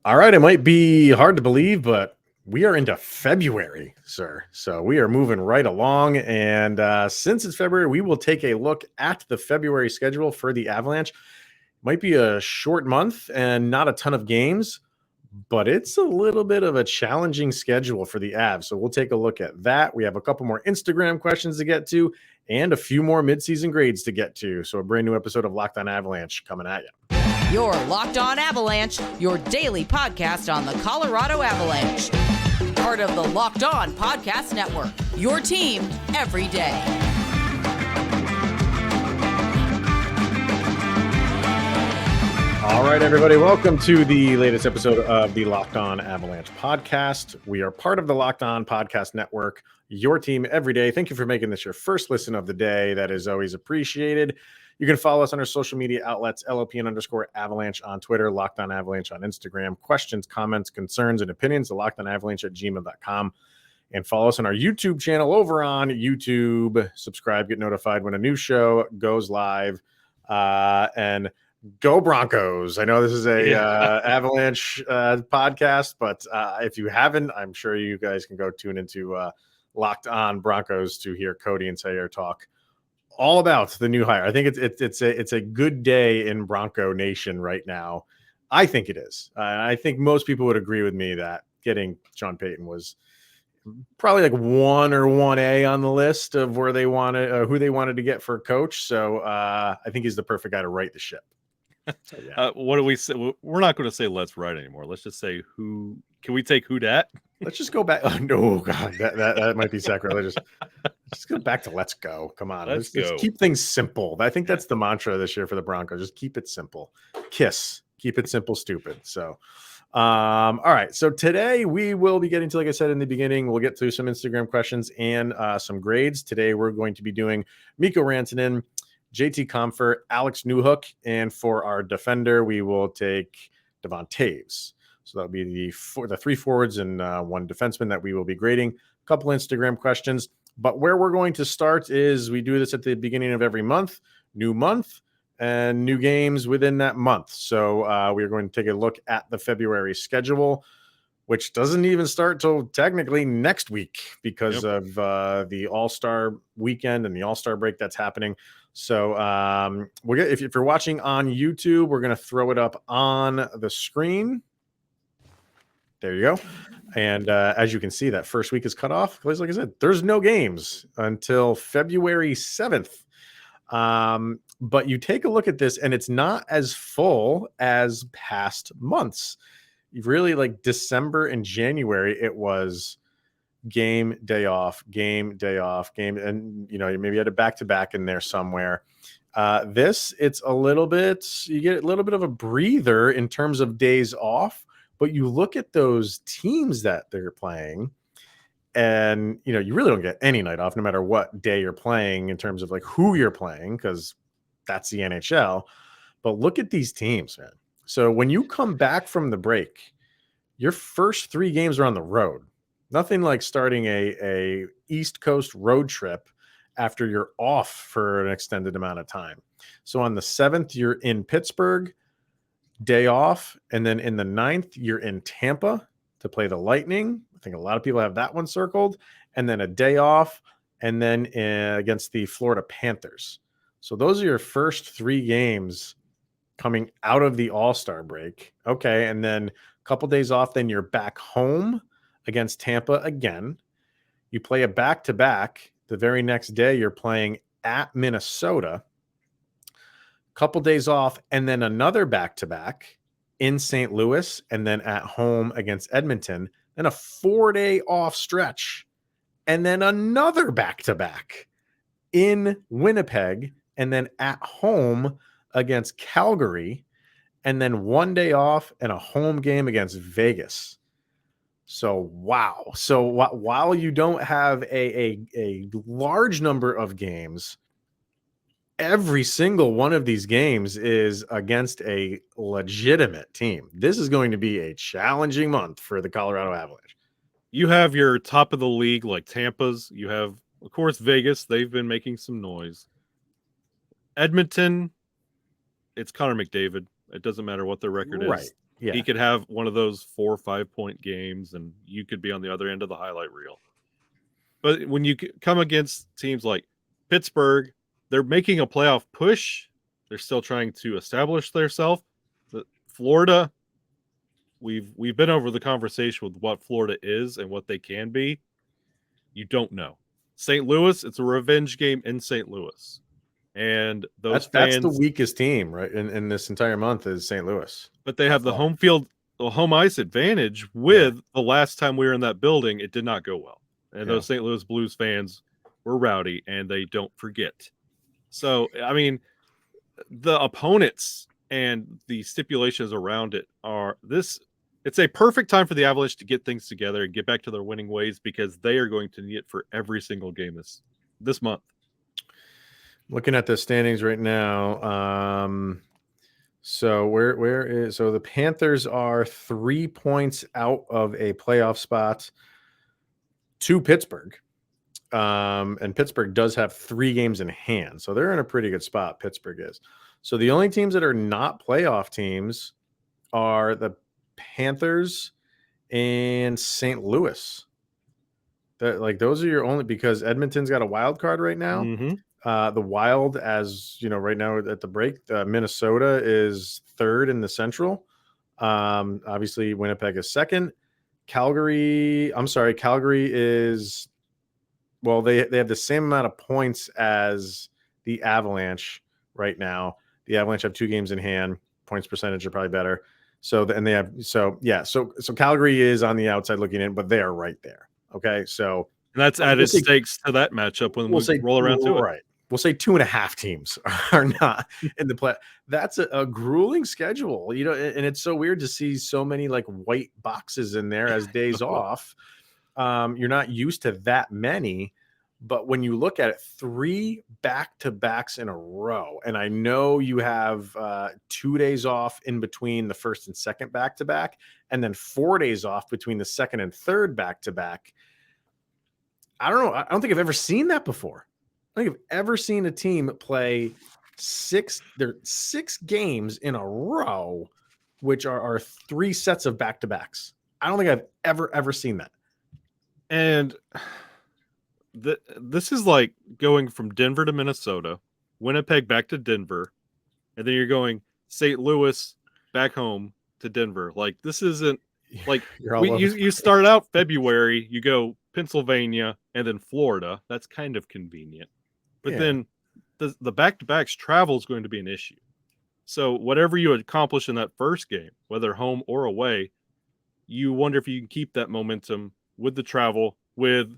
All right, it might be hard to believe, but we are into February, sir. So we are moving right along. And since it's February, we will take a look at the February schedule for the Avalanche. Might be a short month and not a ton of games, but it's a little bit of a challenging schedule for the Avs. So we'll take a look at that. We have a couple more Instagram questions to get to and a few more midseason grades to get to. So a brand new episode of Locked On Avalanche coming at you. You're Locked On Avalanche, your daily podcast on the Colorado Avalanche. Part of the Locked On Podcast Network, your team every day. All right, everybody, welcome to the latest episode of the Locked On Avalanche podcast. We are part of the Locked On Podcast Network, your team every day. Thank you for making this your first listen of the day. That is always appreciated. You can follow us on our social media outlets, LOPN_Avalanche on Twitter, Locked On Avalanche on Instagram. Questions, comments, concerns, and opinions, LockedOnAvalanche@gmail.com. And follow us on our YouTube channel over on YouTube. Subscribe, get notified when a new show goes live. And go Broncos. I know this is a Avalanche podcast, but if you haven't, I'm sure you guys can go tune into Locked On Broncos to hear Cody and Sayer talk all about the new hire. I think it's a good day in Bronco Nation right now. I think it is. I think most people would agree with me that getting Sean Payton was probably like 1 or 1A on the list of where they wanted, who they wanted to get for a coach. So I think he's the perfect guy to right the ship. So, yeah. What do we say? We're not going to say let's write anymore. Let's just say who. Can we take who dat? Let's just go back. Oh, no, God, that might be sacrilegious. Just go back to let's go. Come on. Let's keep things simple. I think that's the mantra this year for the Broncos. Just keep it simple. KISS. Keep it simple, stupid. So, all right. So today we will be getting to, like I said in the beginning, we'll get through some Instagram questions and some grades. Today we're going to be doing Mikko Rantanen, JT Compher, Alex Newhook, and for our defender, we will take Devon Taves. So that'll be the three forwards and one defenseman that we will be grading. A couple Instagram questions, but where we're going to start is we do this at the beginning of every month, and new games within that month. So we're going to take a look at the February schedule, which doesn't even start till technically next week because of the All-Star weekend and the All-Star break that's happening. So if you're watching on YouTube, we're going to throw it up on the screen. There you go. And as you can see, that first week is cut off. Because like I said, there's no games until February 7th. But you take a look at this, and it's not as full as past months. Really, like December and January, it was game, day off, game, day off, game. And, you maybe had a back-to-back in there somewhere. It's a little bit, you get a little bit of a breather in terms of days off. But you look at those teams that they're playing, and you really don't get any night off, no matter what day you're playing in terms of like who you're playing, because that's the NHL. But look at these teams, man. So when you come back from the break, your first 3 games are on the road. Nothing like starting a East Coast road trip after you're off for an extended amount of time. So on the 7th, you're in Pittsburgh. Day off, and then in the 9th you're in Tampa to play the Lightning. I think a lot of people have that one circled, and then a day off, and then against the Florida Panthers. So those are your first 3 games coming out of the All-Star break. Okay, and then a couple days off, then you're back home against Tampa again. You play a back-to-back. The very next day you're playing at Minnesota. Couple days off, and then another back-to-back in St. Louis, and then at home against Edmonton, then a 4-day off stretch, and then another back-to-back in Winnipeg, and then at home against Calgary, and then 1 day off and a home game against Vegas. So, wow. So while you don't have a large number of games, every single one of these games is against a legitimate team. This is going to be a challenging month for the Colorado Avalanche. You have your top of the league like Tampa's. You have, of course, Vegas. They've been making some noise. Edmonton, it's Connor McDavid. It doesn't matter what their record is. Right. Yeah. He could have one of those 4 or 5 point games, and you could be on the other end of the highlight reel. But when you come against teams like Pittsburgh, they're making a playoff push. They're still trying to establish themselves. Florida, we've been over the conversation with what Florida is and what they can be. You don't know. St. Louis, it's a revenge game in St. Louis. And that's the weakest team, right? In this entire month is St. Louis. But they have the home ice advantage with the last time we were in that building, it did not go well. And those St. Louis Blues fans were rowdy and they don't forget. So, I mean, the opponents and the stipulations around it it's a perfect time for the Avalanche to get things together and get back to their winning ways because they are going to need it for every single game this month. Looking at the standings right now, so so the Panthers are 3 points out of a playoff spot to Pittsburgh, and Pittsburgh does have 3 games in hand, so they're in a pretty good spot. Pittsburgh is. So the only teams that are not playoff teams are the Panthers and St. Louis. Those are your only, because Edmonton's got a wild card right now. Mm-hmm. The Wild, as you know, right now at the break, Minnesota is 3rd in the Central. Obviously, Winnipeg is 2nd. Calgary is, well, they have the same amount of points as the Avalanche right now. The Avalanche have 2 games in hand. Points percentage are probably better. So Calgary is on the outside looking in, but they are right there. Okay, so and that's added stakes to that matchup when we'll roll around to it. Right. We'll say 2.5 teams are not in the play. That's a grueling schedule, you know, and it's so weird to see so many like white boxes in there as days off. You're not used to that many, but when you look at it, 3 back-to-backs in a row, and I know you have 2 days off in between the first and second back-to-back, and then 4 days off between the second and third back-to-back. I don't know. I don't think I've ever seen that before. I don't think I've ever seen a team play 6 games in a row, which are 3 sets of back-to-backs. I don't think I've ever seen that. And this is like going from Denver to Minnesota, Winnipeg back to Denver, and then you're going St. Louis back home to Denver. Like, this isn't like you start out February, you go Pennsylvania and then Florida. That's kind of convenient. But then the back-to-backs travel is going to be an issue. So whatever you accomplish in that first game, whether home or away, you wonder if you can keep that momentum with the travel, with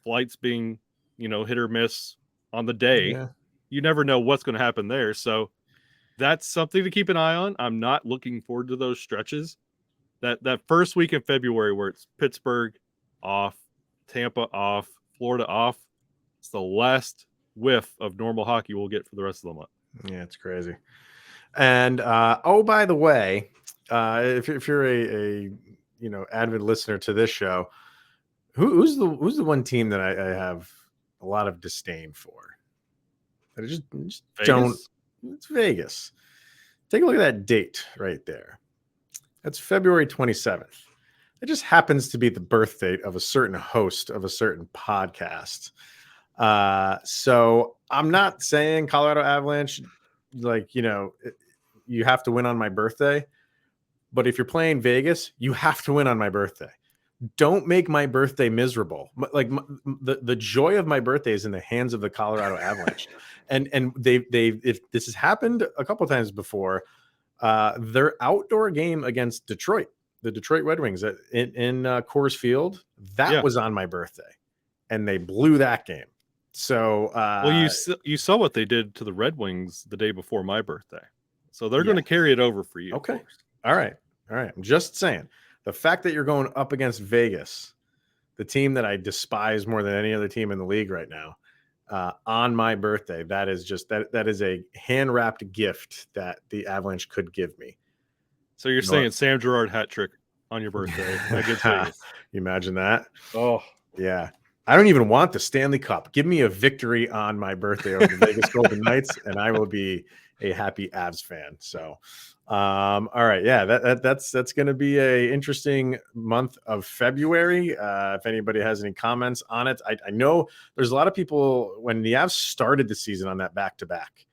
flights being, hit or miss on the day. Yeah. You never know what's going to happen there. So that's something to keep an eye on. I'm not looking forward to those stretches. That first week in February where it's Pittsburgh off, Tampa off, Florida off, it's the last whiff of normal hockey we'll get for the rest of the month. Yeah, it's crazy. And by the way, if you're a avid listener to this show, who's the one team that I have a lot of disdain for? I just don't. It's Vegas. Take a look at that date right there. That's February 27th. It just happens to be the birth date of a certain host of a certain podcast. So I'm not saying Colorado Avalanche, you have to win on my birthday. But if you're playing Vegas, you have to win on my birthday. Don't make my birthday miserable. Like the joy of my birthday is in the hands of the Colorado Avalanche. And if this has happened a couple of times before, their outdoor game against Detroit, the Detroit Red Wings in Coors Field, that was on my birthday, and they blew that game. So, you saw what they did to the Red Wings the day before my birthday, so they're going to carry it over for you. Okay, all right. I'm just saying, the fact that you're going up against Vegas, the team that I despise more than any other team in the league right now, on my birthday, that is just that is a hand-wrapped gift that the Avalanche could give me. So you're saying Sam Gerard hat trick on your birthday against Vegas? You imagine that? Oh yeah. I don't even want the Stanley Cup. Give me a victory on my birthday over the Vegas Golden Knights, and I will be a happy Avs fan. So, all right, yeah, that's going to be a interesting month of February. If anybody has any comments on it, I know there's a lot of people when the Avs started the season on that back-to-back.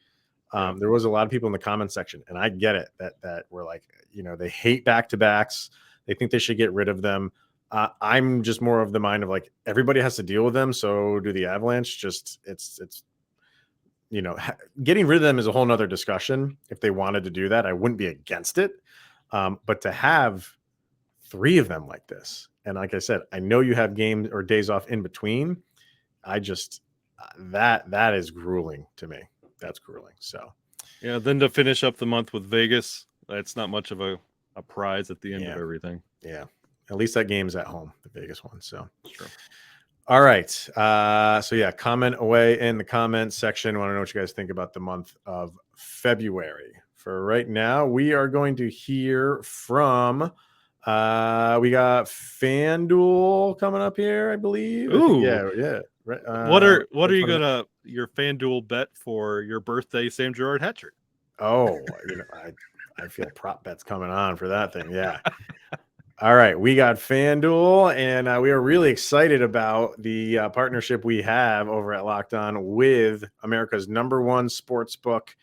There was a lot of people in the comment section, and I get it that were like, they hate back-to-backs. They think they should get rid of them. I'm just more of the mind of like everybody has to deal with them. So do the Avalanche. Just it's getting rid of them is a whole nother discussion. If they wanted to do that, I wouldn't be against it. But to have 3 of them like this, and like I said, I know you have games or days off in between. I just that is grueling to me. That's grueling. So yeah, then to finish up the month with Vegas, that's not much of a prize at the end of everything. Yeah. At least that game's at home, the Vegas one. So, sure. All right. So yeah, comment away in the comment section. I want to know what you guys think about the month of February. For right now, we are going to hear from. We got FanDuel coming up here, I believe. Ooh, yeah. Right. What are you gonna your FanDuel bet for your birthday, Sam Gerard hat trick? Oh, I feel prop bets coming on for that thing. Yeah. All right, we got FanDuel, and we are really excited about the partnership we have over at Locked On with America's #1 sports book.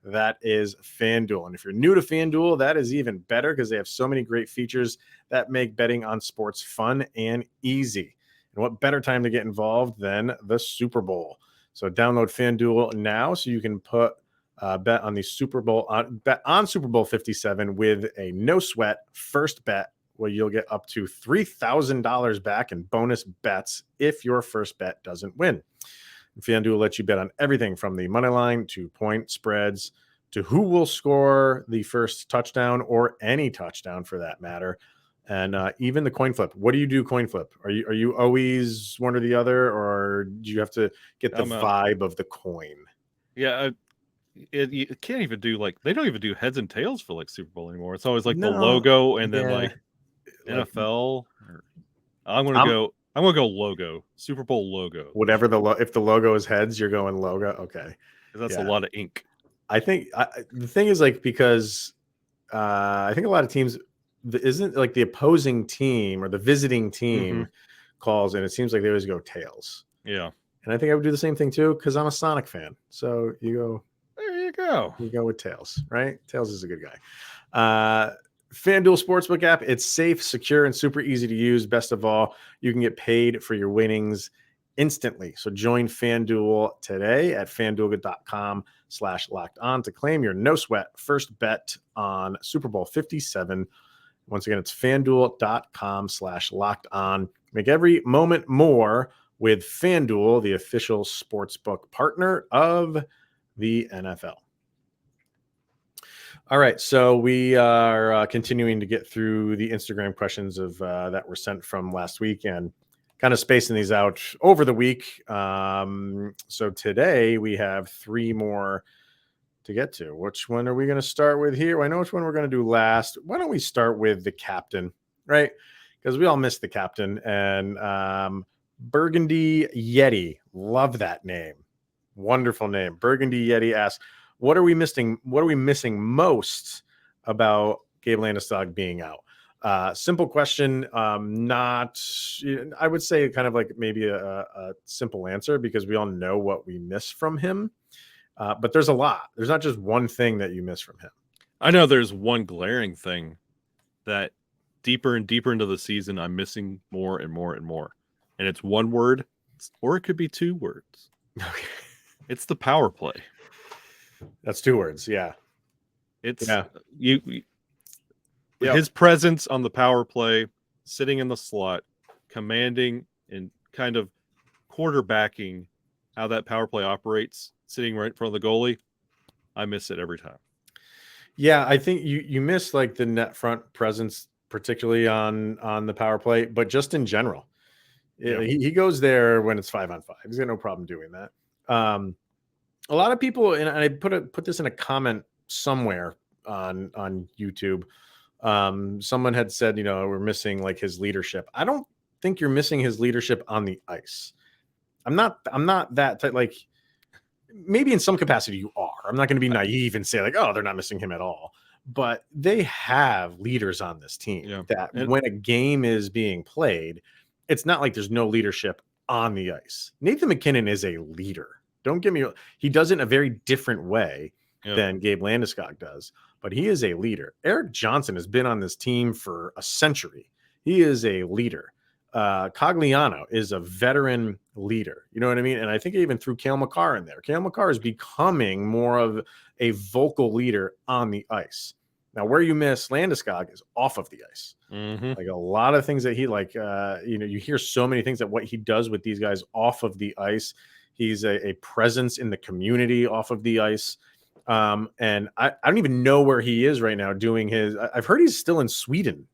That is FanDuel. And if you're new to FanDuel, that is even better because they have so many great features that make betting on sports fun and easy. And what better time to get involved than the Super Bowl? So download FanDuel now so you can put bet on the Super Bowl bet on Super Bowl 57 with a no sweat first bet, where you'll get up to $3,000 back in bonus bets if your first bet doesn't win. FanDuel lets you bet on everything from the money line to point spreads to who will score the first touchdown or any touchdown for that matter, and even the coin flip. What do you do coin flip? Are you always one or the other, or do you have to get the vibe of the coin? Yeah, you can't even do they don't even do heads and tails for Super Bowl anymore. It's always the logo and then NFL. I'm gonna go logo. Super Bowl logo. Whatever if the logo is heads, you're going logo. Okay, that's a lot of ink. I think the thing is because I think a lot of teams isn't the opposing team or the visiting team calls, and it seems like they always go tails. Yeah, and I think I would do the same thing too because I'm a Sonic fan. So you go. There you go. You go with Tails, right? Tails is a good guy. FanDuel Sportsbook app. It's safe, secure, and super easy to use. Best of all, you can get paid for your winnings instantly. So join FanDuel today at FanDuel.com/locked-on to claim your no sweat first bet on Super Bowl 57. Once again, it's FanDuel.com/locked-on. Make every moment more with FanDuel, the official sportsbook partner of the NFL. All right, so we are continuing to get through the Instagram questions that were sent from last week and kind of spacing these out over the week. So today we have 3 more to get to. Which one are we going to start with here? I know which one we're going to do last. Why don't we start with the captain, right? Because we all missed the captain. And Burgundy Yeti, love that name. Wonderful name. Burgundy Yeti asks, what are we missing? What are we missing most about Gabe Landeskog being out? Simple question. Not, I would say kind of maybe a simple answer because we all know what we miss from him. But there's a lot. There's not just one thing that you miss from him. I know there's one glaring thing that deeper and deeper into the season, I'm missing more and more and more. And it's one word, or it could be 2 words. Okay. It's the power play. That's 2 words. Yeah. It's his presence on the power play, sitting in the slot, commanding and kind of quarterbacking how that power play operates, sitting right in front of the goalie. I miss it every time. Yeah, I think you miss the net front presence, particularly on the power play, but just in general. Yeah. He goes there when it's 5-on-5. He's got no problem doing that. A lot of people, and I put this in a comment somewhere on YouTube. Someone had said, we're missing his leadership. I don't think you're missing his leadership on the ice. I'm not that type, like maybe in some capacity you are. I'm not going to be naive and say like, oh, they're not missing him at all. But they have leaders on this team when a game is being played, it's not like there's no leadership on the ice. Nathan MacKinnon is a leader. Don't get me wrong. He does it in a very different way than Gabe Landeskog does, but he is a leader. Erik Johnson has been on this team for a century. He is a leader. Cogliano is a veteran leader. You know what I mean? And I think I even threw Cale Makar in there. Cale Makar is becoming more of a vocal leader on the ice. Now, where you miss Landeskog is off of the ice. Like a lot of things that he you hear so many things that what he does with these guys off of the ice. He's a presence in the community off of the ice. And I don't even know where he is right now doing his. I've heard he's still in Sweden.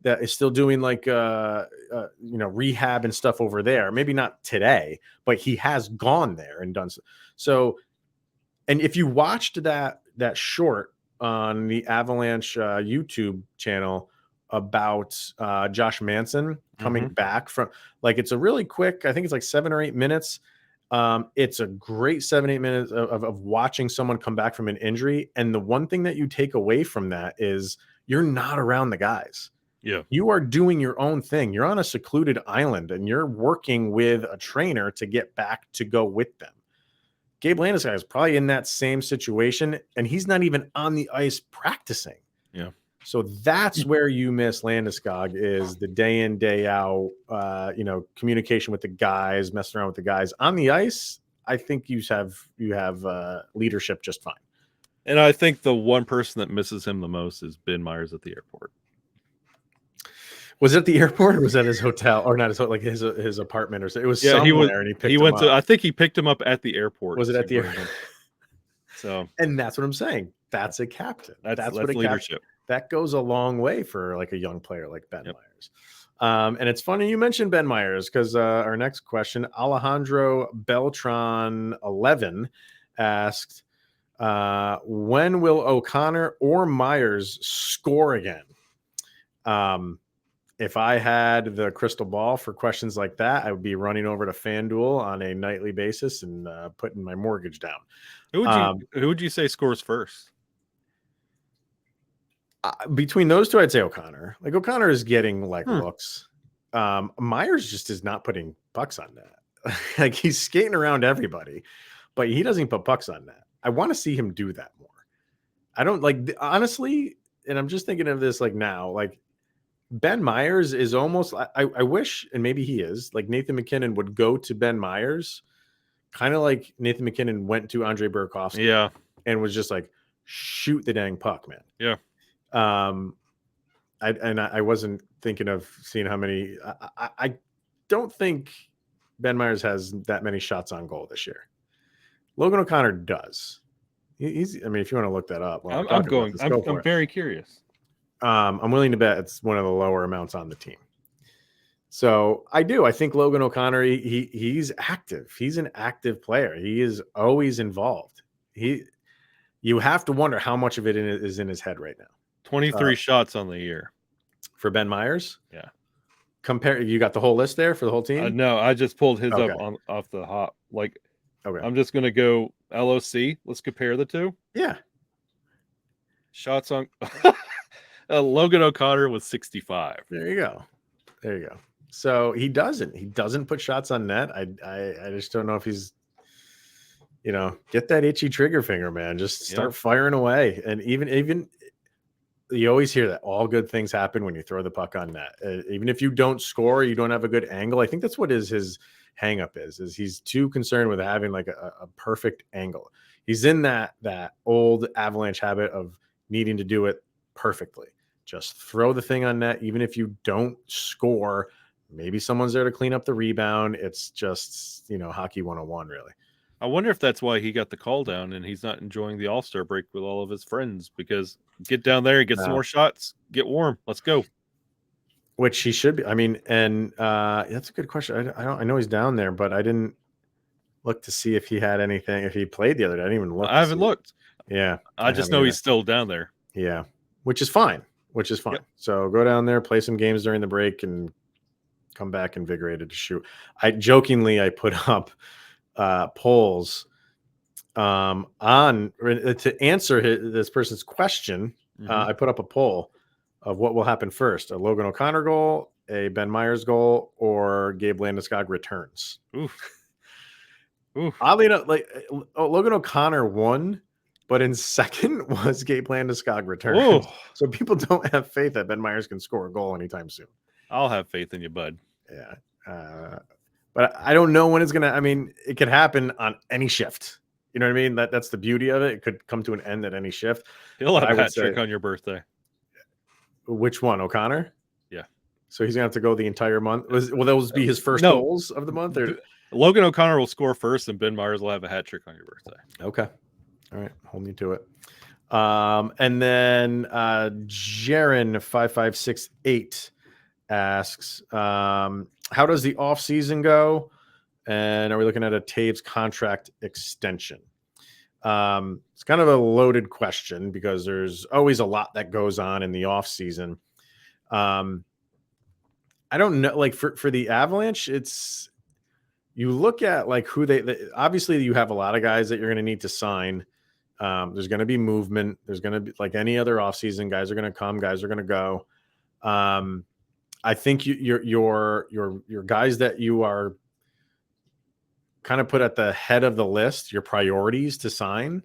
That is still doing like rehab and stuff over there. Maybe not today, but he has gone there and done so. And if you watched that short on the Avalanche YouTube channel about Josh Manson coming back from, like, it's a really quick, I think it's like 7 or 8 minutes. It's a great 7-8 minutes of watching someone come back from an injury. And the one thing that you take away from that is you're not around the guys. Yeah. You are doing your own thing. You're on a secluded island and you're working with a trainer to get back to go with them. Gabe Landeskog is probably in that same situation and he's not even on the ice practicing. Yeah. So that's where you miss Landeskog, is the day in, day out, communication with the guys, messing around with the guys on the ice. I think you have leadership just fine. And I think the one person that misses him the most is Ben Myers at the airport. Was it the airport or was that his hotel, or not his hotel, like his apartment or so? It was somewhere, and he went to. I think he picked him up at the airport. Was it at the airport? So, and that's what I'm saying. That's a captain. That's what a leadership. That goes a long way for like a young player like Ben Myers. And it's funny you mentioned Ben Myers because our next question, Alejandro Beltran 11 asked, when will O'Connor or Myers score again? If I had the crystal ball for questions like that, I would be running over to FanDuel on a nightly basis and putting my mortgage down. Who would you say scores first? Between those two, I'd say O'Connor. Like O'Connor is getting like looks. Myers just is not putting pucks on net. Like he's skating around everybody, but he doesn't put pucks on net. I want to see him do that more. I don't like, honestly, and I'm just thinking of this like now, like Ben Myers is almost, I wish, and maybe he is, like Nathan MacKinnon would go to Ben Myers, kind of like Nathan MacKinnon went to Andre Burakovsky. Yeah. And was just like, shoot the dang puck, man. Yeah. I wasn't thinking of seeing how many. I don't think Ben Myers has that many shots on goal this year. Logan O'Connor does. He's. I mean, if you want to look that up, I'm very curious. I'm willing to bet it's one of the lower amounts on the team. So I do. I think Logan O'Connor. He's active. He's an active player. He is always involved. You have to wonder how much of it is in his head right now. 23 shots on the year for Ben Myers. Yeah. You got the whole list there for the whole team? No, I just pulled his up off the hop. Like, okay. I'm just going to go LOC. Let's compare the two. Yeah. Shots on Logan O'Connor was 65. There you go. So he doesn't put shots on net. I just don't know if he's, get that itchy trigger finger, man. Just start firing away. And even you always hear that all good things happen when you throw the puck on net. Even if you don't score, you don't have a good angle. I think that's what his hang up is he's too concerned with having like a perfect angle. He's in that old Avalanche habit of needing to do it perfectly. Just throw the thing on net. Even if you don't score, maybe someone's there to clean up the rebound. It's just, hockey 101, really. I wonder if that's why he got the call down and he's not enjoying the All-Star break with all of his friends, because get down there and get some more shots, get warm. Let's go. Which he should be. I mean, and that's a good question. I know he's down there, but I didn't look to see if he had anything, if he played the other day. I didn't even look. I haven't looked. Yeah. I just know he's still down there. Yeah. Which is fine. Yep. So go down there, play some games during the break and come back invigorated to shoot. I put up polls on to answer this person's question. I put up a poll of what will happen first: a Logan O'Connor goal, a Ben Myers goal, or Gabe Landeskog returns. Oof. Oddly enough, Logan O'Connor won, but in second was Gabe Landeskog returns. So people don't have faith that Ben Myers can score a goal anytime soon. I'll have faith in you, bud. Yeah. But I don't know when it's going to, I mean, it could happen on any shift. You know what I mean? That's the beauty of it. It could come to an end at any shift. He'll have a hat trick on your birthday. Which one? O'Connor? Yeah. So he's going to have to go the entire month. Will those be his first goals of the month? Or Logan O'Connor will score first, and Ben Myers will have a hat trick on your birthday. Okay. All right. Hold me to it. And then Jaron5568 asks, how does the offseason go? And are we looking at a Taves contract extension? It's kind of a loaded question because there's always a lot that goes on in the offseason. I don't know, like for the Avalanche, you look at like who obviously you have a lot of guys that you're going to need to sign. There's going to be movement. There's going to be, like any other offseason, guys are going to come, guys are going to go. I think your guys that you are kind of put at the head of the list, your priorities to sign,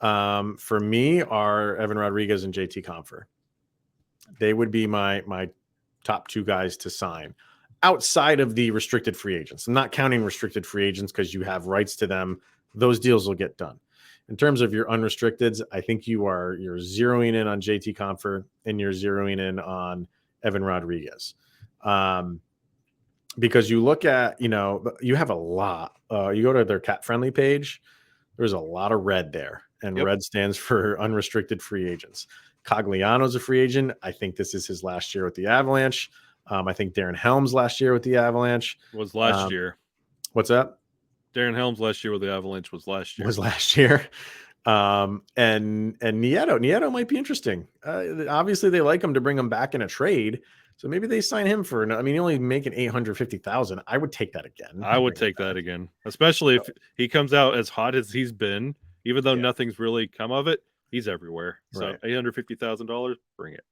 for me are Evan Rodriguez and JT Compher. They would be my top two guys to sign outside of the restricted free agents. I'm not counting restricted free agents because you have rights to them. Those deals will get done. In terms of your unrestricteds, I think you're zeroing in on JT Compher and you're zeroing in on Evan Rodriguez. Because you look at, you have a lot. You go to their cap friendly page, there's a lot of red there. And red stands for unrestricted free agents. Cogliano's a free agent. I think this is his last year with the Avalanche. I think Darren Helms last year with the Avalanche was last year. What's that? Darren Helms last year with the Avalanche was last year. And Nieto might be interesting. Obviously, they like him to bring him back in a trade. So maybe they sign him for, he only making $850,000. I would take that again. I would take that again, especially if he comes out as hot as he's been, even though nothing's really come of it. He's everywhere. So $850,000, bring it.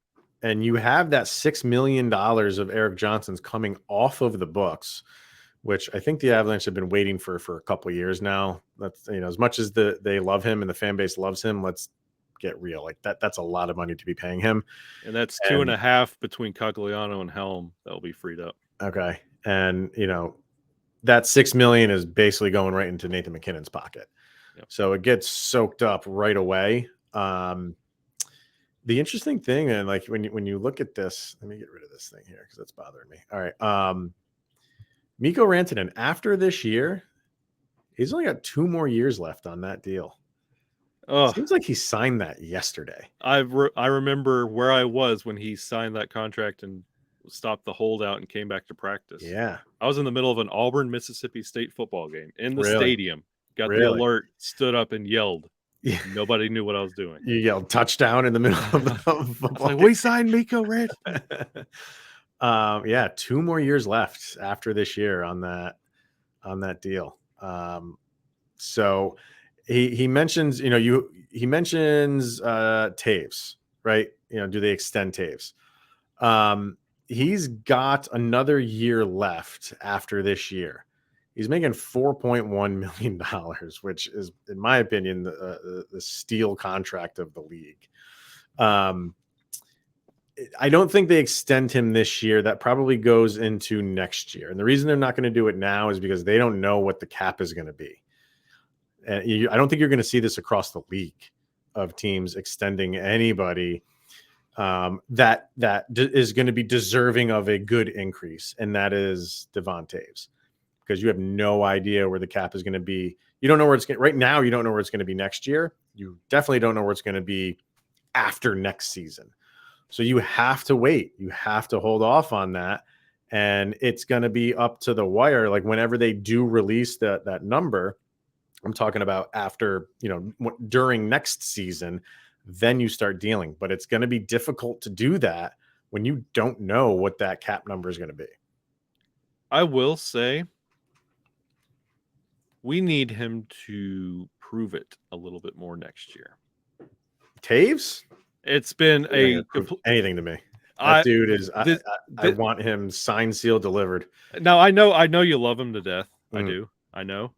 And you have that $6 million of Eric Johnson's coming off of the books, which I think the Avalanche have been waiting for a couple of years now. That's, as much as they love him and the fan base loves him, let's get real. Like that's a lot of money to be paying him. And that's 2.5 between Cogliano and Helm that will be freed up. Okay. And, that $6 million is basically going right into Nathan McKinnon's pocket. Yep. So it gets soaked up right away. The interesting thing, and like when you look at this, let me get rid of this thing here because that's bothering me. All right. Mikko Rantanen, after this year, he's only got 2 more years left on that deal. Seems like he signed that yesterday. I remember where I was when he signed that contract and stopped the holdout and came back to practice. Yeah. I was in the middle of an Auburn, Mississippi State football game in the stadium. Got the alert, stood up and yelled. Yeah. Nobody knew what I was doing. You yelled touchdown in the middle of the football game. We signed Mikko Rantanen. 2 more years left after this year on that deal. So he mentions, he mentions Taves, right? Do they extend Taves? He's got another year left after this year. He's making $4.1 million, which is, in my opinion, the steal contract of the league. I don't think they extend him this year. That probably goes into next year. And the reason they're not going to do it now is because they don't know what the cap is going to be. And I don't think you're going to see this across the league of teams extending anybody that is going to be deserving of a good increase. And that is Devon Taves. Because you have no idea where the cap is going to be. You don't know where it's going right now. You don't know where it's going to be next year. You definitely don't know where it's going to be after next season. So you have to wait. You have to hold off on that. And it's going to be up to the wire. Like whenever they do release that number, I'm talking about after, during next season, then you start dealing. But it's going to be difficult to do that when you don't know what that cap number is going to be. I will say we need him to prove it a little bit more next year. Taves? It's been anything to me. That dude is. I want him signed, sealed, delivered. Now I know you love him to death. I do. I know.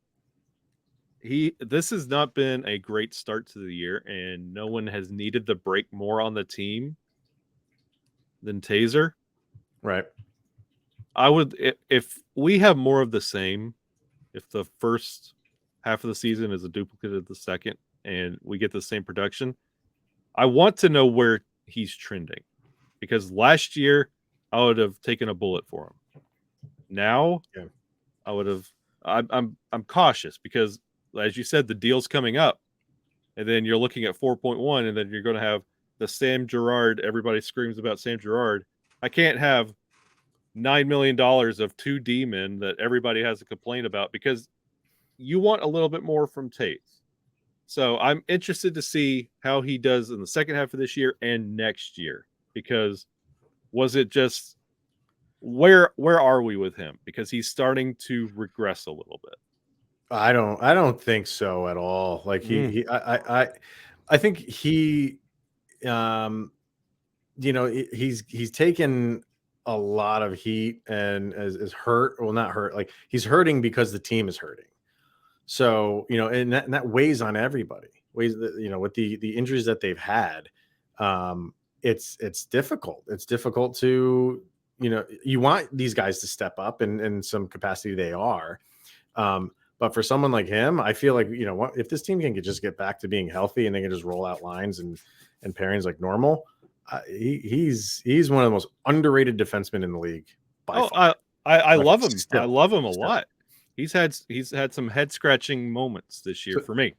This has not been a great start to the year, and no one has needed the break more on the team than Taser. Right. I would, if we have more of the same, if the first half of the season is a duplicate of the second and we get the same production, I want to know where he's trending, because last year I would have taken a bullet for him. Now I would have. I'm cautious because, as you said, the deal's coming up, and then you're looking at 4.1, and then you're going to have the Sam Gerard. Everybody screams about Sam Gerard. I can't have $9 million of 2 D-men that everybody has a complaint about, because you want a little bit more from Taves. So I'm interested to see how he does in the second half of this year and next year, because was it just where are we with him? Because he's starting to regress a little bit. I don't think so at all. Like I think he he's taken a lot of heat and is hurt. Well, not hurt. Like, he's hurting because the team is hurting. So, and that weighs on everybody. Weighs, with the injuries that they've had. It's difficult. It's difficult to, you want these guys to step up, and in some capacity they are. But for someone like him, I feel like, if this team can just get back to being healthy and they can just roll out lines and pairings like normal, he's one of the most underrated defensemen in the league. By far. I love him. I love him a lot. He's had some head scratching moments this year for me.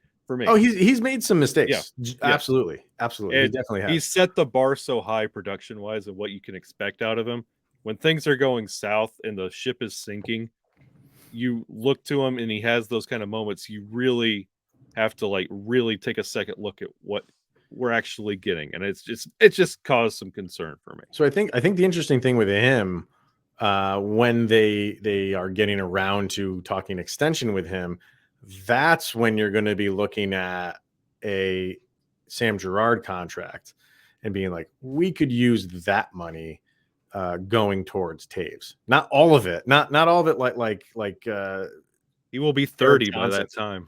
Oh, he's made some mistakes. Yeah. Absolutely. He definitely has. He's set the bar so high production wise of what you can expect out of him. When things are going south and the ship is sinking, you look to him and he has those kind of moments. You really have to really take a second look at what we're actually getting, and it's just caused some concern for me. So I think the interesting thing with him, when they are getting around to talking extension with him, that's when you're going to be looking at a Sam Gerard contract and being like, we could use that money going towards Taves. Not all of it. Not all of it. Like he will be 30 by that time,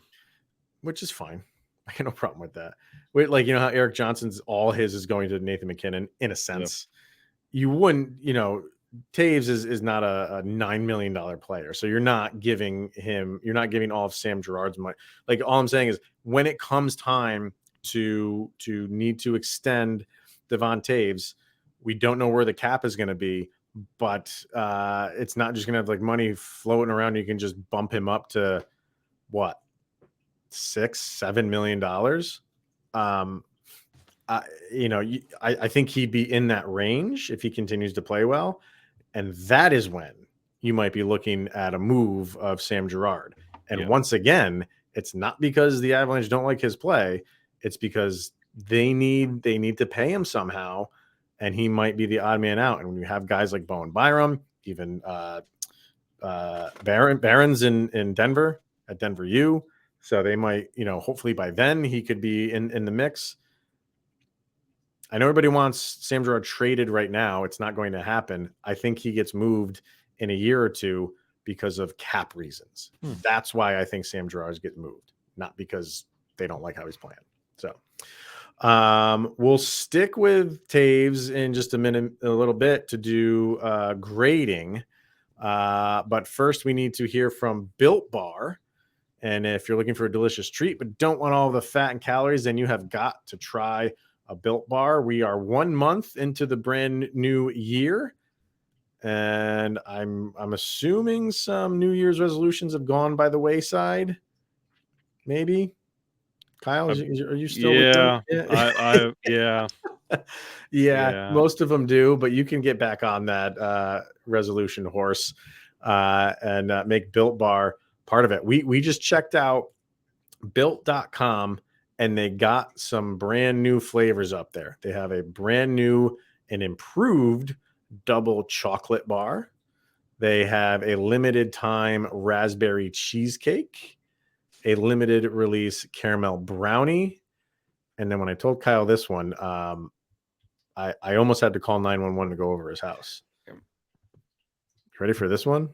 which is fine. I have no problem with that. Wait, how Eric Johnson's all his is going to Nathan McKinnon in a sense. Yep. You wouldn't, Taves is not a $9 million player. So you're not giving all of Sam Gerard's money. Like, all I'm saying is, when it comes time to need to extend Devon Taves, we don't know where the cap is going to be, but it's not just going to have money floating around. You can just bump him up to what? $6-7 million. I think he'd be in that range if he continues to play well, and that is when you might be looking at a move of Sam Gerard. And once again, it's not because the Avalanche don't like his play; it's because they need to pay him somehow, and he might be the odd man out. And when you have guys like Bowen Byram, even Barron's in Denver at Denver U. So they might, hopefully by then he could be in the mix. I know everybody wants Sam Gerard traded right now. It's not going to happen. I think he gets moved in a year or two because of cap reasons. That's why I think Sam Gerard is getting moved, not because they don't like how he's playing. So we'll stick with Taves in just a little bit to do grading. But first we need to hear from Built Bar. And if you're looking for a delicious treat but don't want all the fat and calories, then you have got to try a Built Bar. We are 1 month into the brand new year, and I'm assuming some New Year's resolutions have gone by the wayside. Maybe, Kyle, are you still? Yeah, yeah. Most of them do, but you can get back on that resolution horse and make Built Bar part of it. We just checked out built.com, and they got some brand new flavors up there. They have a brand new and improved double chocolate bar They have a limited time raspberry cheesecake, a limited release caramel brownie. And then when I told Kyle this one, I almost had to call 911 to go over his house. Ready for this one?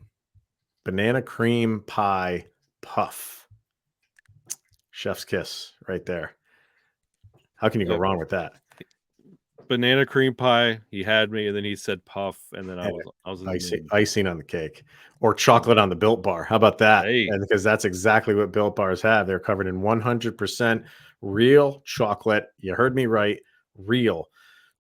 Banana cream pie puff. Chef's kiss right there. How can you go wrong with that? Banana cream pie. He had me, and then he said puff, and then I was icing on the cake, or chocolate on the Built Bar. How about that? Hey. And because that's exactly what Built Bars have. They're covered in 100% real chocolate. You heard me right, real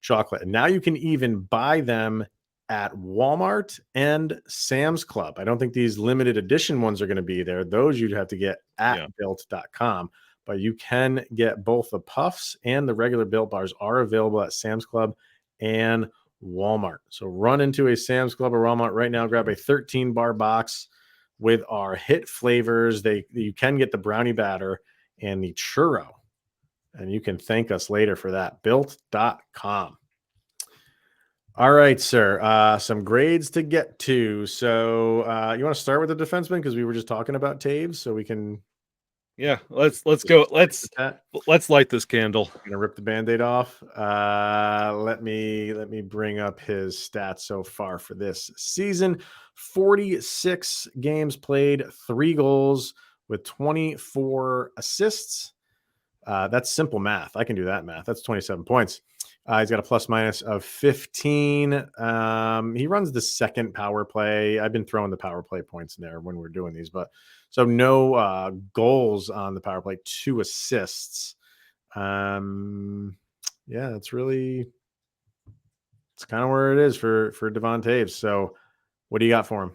chocolate. And now you can even buy them at Walmart and Sam's Club. I don't think these limited edition ones are going to be there. Those you'd have to get at built.com. But you can get both the puffs and the regular Built Bars are available at Sam's Club and Walmart. So run into a Sam's Club or Walmart right now. Grab a 13-bar box with our hit flavors. You can get the brownie batter and the churro. And you can thank us later for that. Built.com. All right, sir. Some grades to get to. So you want to start with the defenseman because we were just talking about Taves, so we can. Yeah, let's go. Let's light this candle. I'm gonna rip the Band-Aid off. Let me bring up his stats so far for this season. 46 games played, 3 goals with 24 assists. That's simple math. I can do that math. That's 27 points. He's got a plus minus of 15. He runs the second power play. I've been throwing the power play points in there when we're doing these, but so no goals on the power play, 2 assists. Yeah, it's kind of where it is for Devon Taves. So what do you got for him?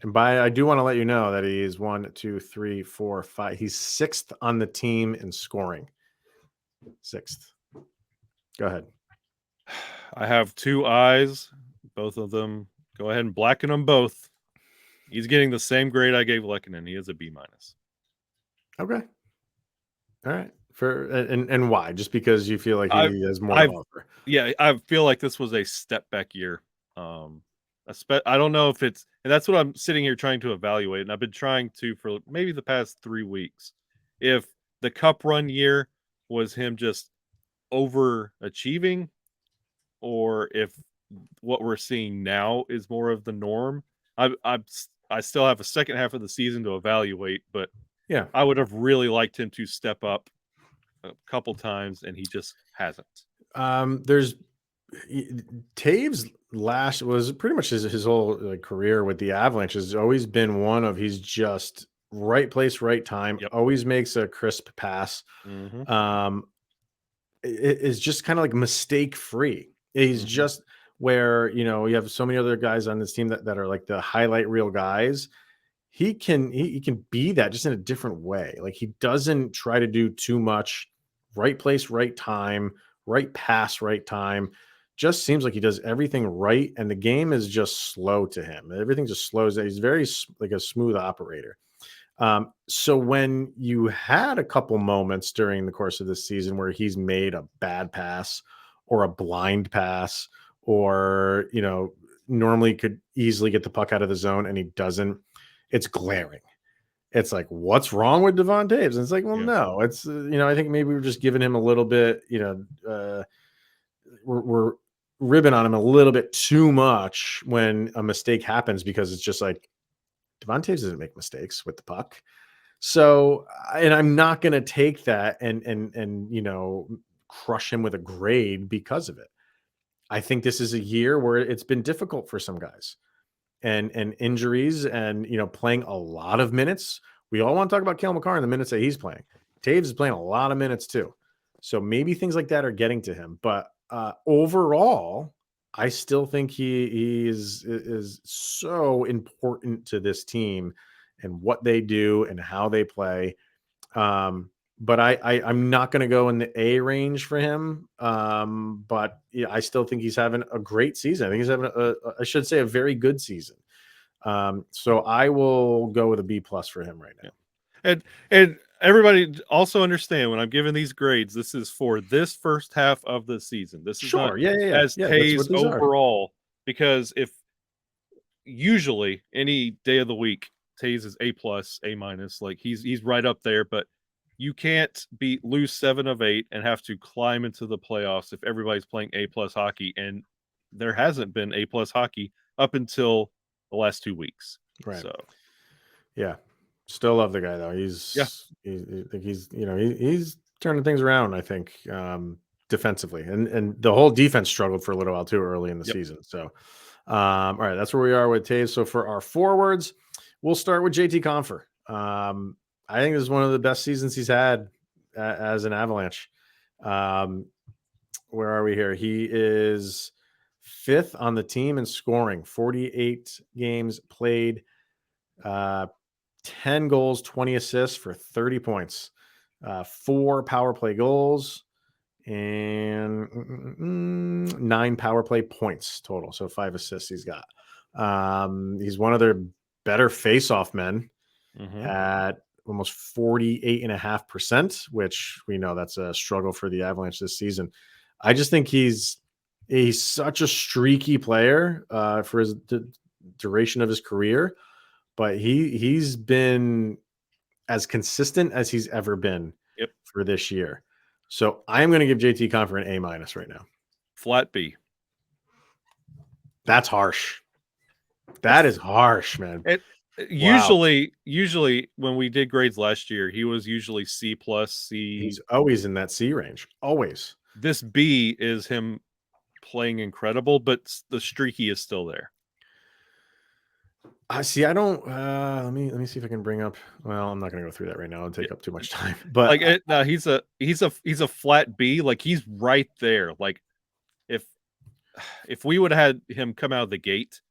And I do want to let you know that he's 1, 2, 3, 4, 5. He's 6th on the team in scoring. 6th. Go ahead. I have 2 eyes, both of them. Go ahead and blacken them both. He's getting the same grade I gave Lehkonen. He is a B-. Okay. All right. And why? Just because you feel like he has more to offer? Yeah, I feel like this was a step back year. I don't know if it's, and that's what I'm sitting here trying to evaluate. And I've been trying to for maybe the past 3 weeks. If the cup run year was him just overachieving, or if what we're seeing now is more of the norm. I still have a second half of the season to evaluate, but yeah, I would have really liked him to step up a couple times, and he just hasn't. There's Taves was pretty much his whole career with the Avalanche has always been one of he's just right place, right time. Yep. Always makes a crisp pass. Mm-hmm. It is just kind of like mistake free. He's just where, you have so many other guys on this team that are like the highlight reel guys. He can be that just in a different way. Like he doesn't try to do too much. Right place, right time, right pass, right time. Just seems like he does everything right. And the game is just slow to him. Everything just slows down. He's very like a smooth operator. So when you had a couple moments during the course of this season where he's made a bad pass or a blind pass, or, normally could easily get the puck out of the zone and he doesn't, it's glaring. It's like, what's wrong with Devon Taves? And it's like, well, no, it's, I think maybe we're just giving him a little bit, we're ribbing on him a little bit too much when a mistake happens, because it's just like, Devon Taves doesn't make mistakes with the puck. So, and I'm not going to take that and crush him with a grade because of it. I think this is a year where it's been difficult for some guys and injuries and, playing a lot of minutes. We all want to talk about Cale Makar in the minutes that he's playing. Taves is playing a lot of minutes too. So maybe things like that are getting to him, but overall, I still think he is so important to this team and what they do and how they play. But I'm not going to go in the A range for him. But yeah, I still think he's having a great season. I think he's having I should say a very good season. So I will go with a B+ for him right now. And everybody also understand when I'm giving these grades, this is for this first half of the season. This is not as Taves overall, because if usually any day of the week, Taves is A+, A-. Like he's right up there, but you can't lose 7 of 8 and have to climb into the playoffs if everybody's playing A+ hockey, and there hasn't been A+ hockey up until the last 2 weeks. Right. So, yeah, still love the guy though. He's turning things around. I think defensively, and the whole defense struggled for a little while too early in the season. So, all right, that's where we are with Taves. So for our forwards, we'll start with JT Compher. I think this is one of the best seasons he's had as an Avalanche. Where are we here? He is 5th on the team in scoring, 48 games played, 10 goals, 20 assists for 30 points, 4 power play goals, and 9 power play points total. So 5 assists he's got. He's one of their better face-off men at almost 48.5%, which we know that's a struggle for the Avalanche this season. I just think he's such a streaky player for his duration of his career, but he's been as consistent as he's ever been for this year. So I'm going to give JT Compher an A- right now. Flat B. That's harsh. That is harsh, man. Usually when we did grades last year, he was usually C+, C. He's always in that C range. Always. This B is him playing incredible, but the streaky is still there. I see. I don't. Let me see if I can bring up. Well, I'm not going to go through that right now. It'll take up too much time. But like, he's a flat B. Like he's right there. Like if we would have had him come out of the gate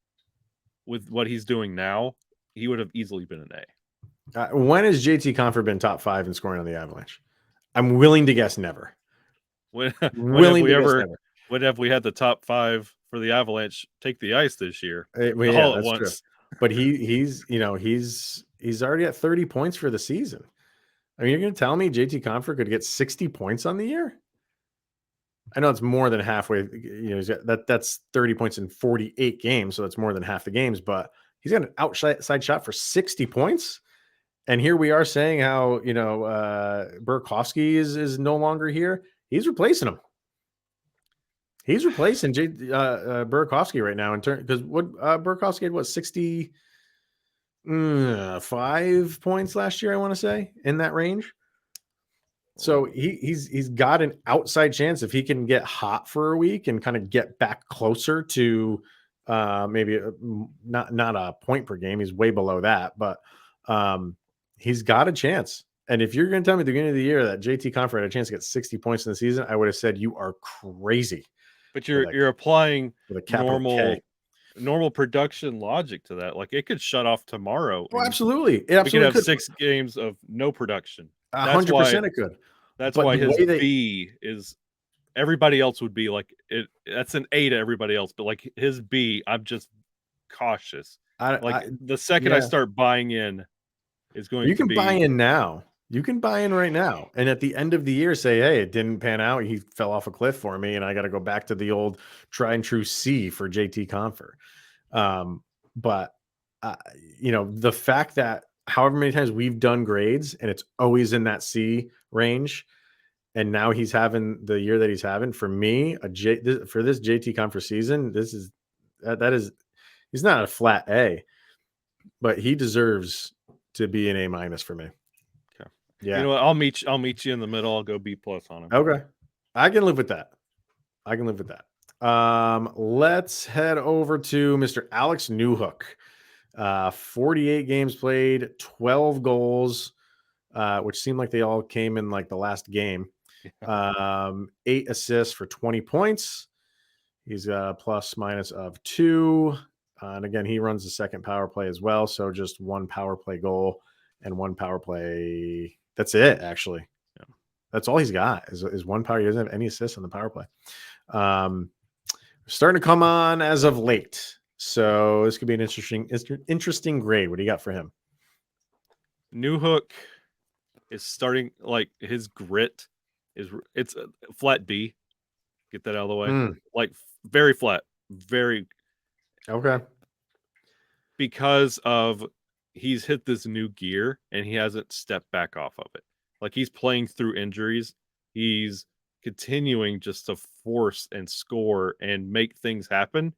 with what he's doing now, he would have easily been an A. When has JT Compher been top 5 in scoring on the Avalanche? I'm willing to guess never. When have we had the top 5 for the Avalanche take the ice this year? All at once. True. But he's already at 30 points for the season. I mean, you're going to tell me JT Compher could get 60 points on the year? I know it's more than halfway. That's 30 points in 48 games, so that's more than half the games. But he's got an outside shot for 60 points, and here we are saying how Burakovsky is no longer here. He's replacing him. He's replacing Burakovsky right now in turn, because Burakovsky had 65 points last year, I want to say, in that range. So he's got an outside chance if he can get hot for a week and kind of get back closer to maybe not a point per game. He's way below that, but he's got a chance. And if you're going to tell me at the beginning of the year that JT Compher had a chance to get 60 points in the season, I would have said you are crazy. But you're applying normal production logic to that. Like it could shut off tomorrow. Oh, absolutely. We could have 6 games of no production. 100% it could. That's why his B is, everybody else would be like it. That's an A to everybody else, but like his B, I'm just cautious. The second I start buying in, is going. You can buy in now. You can buy in right now, and at the end of the year, say, "Hey, it didn't pan out. He fell off a cliff for me, and I got to go back to the old tried and true C for JT Compher." But the fact that however many times we've done grades and it's always in that C range, and now he's having the year that he's having, for me, for this JT Compher season, he's not a flat A, but he deserves to be an A- for me. Okay. Yeah. You know what? I'll meet you in the middle. I'll go B+ on him. Okay. I can live with that. Let's head over to Mr. Alex Newhook. 48 games played, 12 goals, which seemed like they all came in like the last game. 8 assists for 20 points. He's got a plus-minus of 2. And again, he runs the second power play as well. So just 1 power play goal and 1 power play. That's it, actually. Yeah. That's all he's got is 1 power. He doesn't have any assists on the power play. Starting to come on as of late. So this could be an interesting grade. What do you got for him? Newhook is starting, like his grit it's a flat B. Get that out of the way. Like very flat, very okay. because of he's hit this new gear and he hasn't stepped back off of it. Like he's playing through injuries. He's continuing just to force and score and make things happen.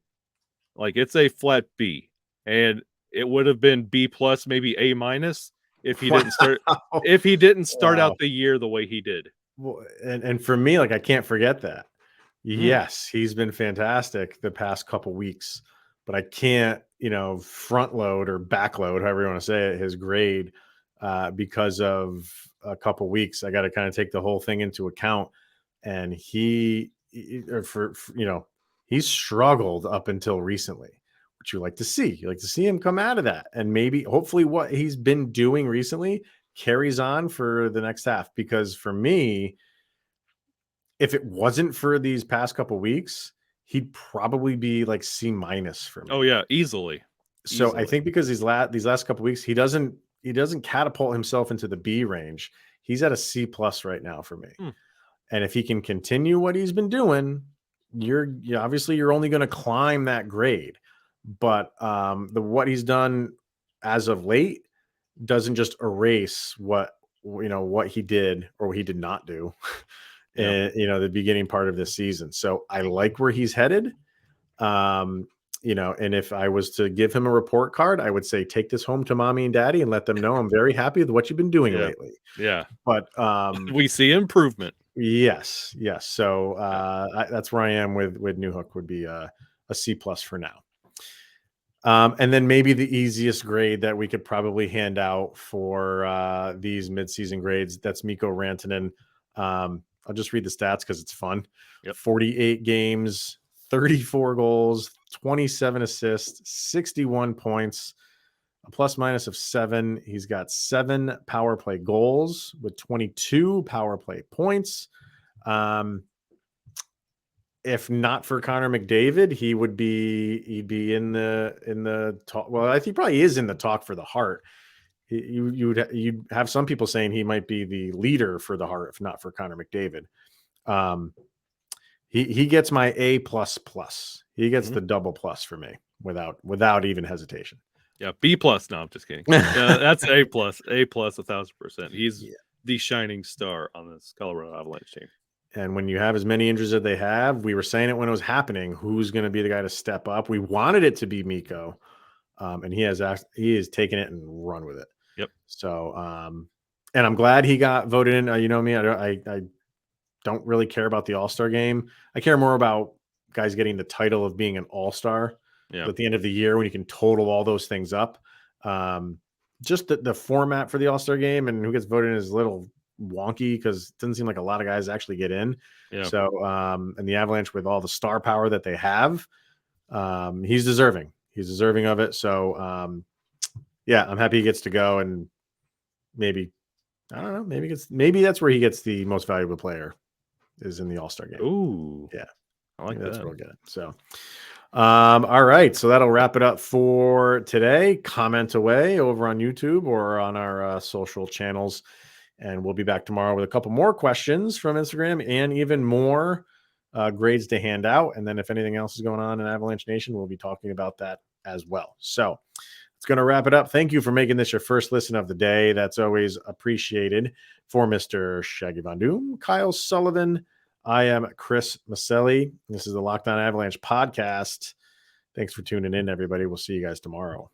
Like it's a flat B, and it would have been B plus, maybe A minus if he didn't start. If he didn't start out the year the way he did. Well, and for me, like I can't forget that. Yes, he's been fantastic the past couple weeks, but I can't, front load or back load, however you want to say it, his grade because of a couple weeks. I got to kind of take the whole thing into account, and he's struggled up until recently, which you like to see. You like to see him come out of that, and maybe, hopefully, what he's been doing recently carries on for the next half. Because for me, if it wasn't for these past couple weeks, he'd probably be like C minus for me. Oh yeah, easily. So I think because these last couple weeks, he doesn't catapult himself into the B range. He's at a C plus right now for me. And if he can continue what he's been doing, obviously you're only going to climb that grade. But what he's done as of late doesn't just erase what he did or what he did not do. And the beginning part of this season. So I like where he's headed. And if I was to give him a report card, I would say, take this home to mommy and daddy and let them know I'm very happy with what you've been doing lately. Yeah. But we see improvement. Yes. So that's where I am with Newhook. Would be a C plus for now. And then maybe the easiest grade that we could probably hand out for these midseason grades, that's Mikko Rantanen. I'll just read the stats because it's fun. 48 games, 34 goals, 27 assists, 61 points, a plus minus of 7. He's got 7 power play goals with 22 power play points. If not for Connor McDavid, he'd be in the talk. Well, I think he probably is in the talk for the Hart. You'd have some people saying he might be the leader for the Hart, if not for Connor McDavid. He gets my A plus plus. He gets the double plus for me without even hesitation. Yeah, B plus. No, I'm just kidding. That's A plus. A plus 1,000%. He's the shining star on this Colorado Avalanche team. And when you have as many injuries as they have, we were saying it when it was happening. Who's going to be the guy to step up? We wanted it to be Mikko, and he has taken it and run with it. Yep. So, and I'm glad he got voted in. You know me, I don't really care about the All-Star game. I care more about guys getting the title of being an All-Star at the end of the year when you can total all those things up. Just the format for the All-Star game and who gets voted in is a little wonky because it doesn't seem like a lot of guys actually get in. Yeah. So, and the Avalanche with all the star power that they have, he's deserving. He's deserving of it. So, I'm happy he gets to go, and maybe, I don't know, maybe that's where he gets the most valuable player is in the All-Star game. Ooh. Yeah. I like that. That's real good. So, all right. So that'll wrap it up for today. Comment away over on YouTube or on our social channels. And we'll be back tomorrow with a couple more questions from Instagram and even more grades to hand out. And then if anything else is going on in Avalanche Nation, we'll be talking about that as well. So it's going to wrap it up. Thank you for making this your first listen of the day. That's always appreciated. For Mr. Shaggy Von Doom, Kyle Sullivan, I am Chris Maselli. This is the Locked On Avalanche podcast. Thanks for tuning in, everybody. We'll see you guys tomorrow.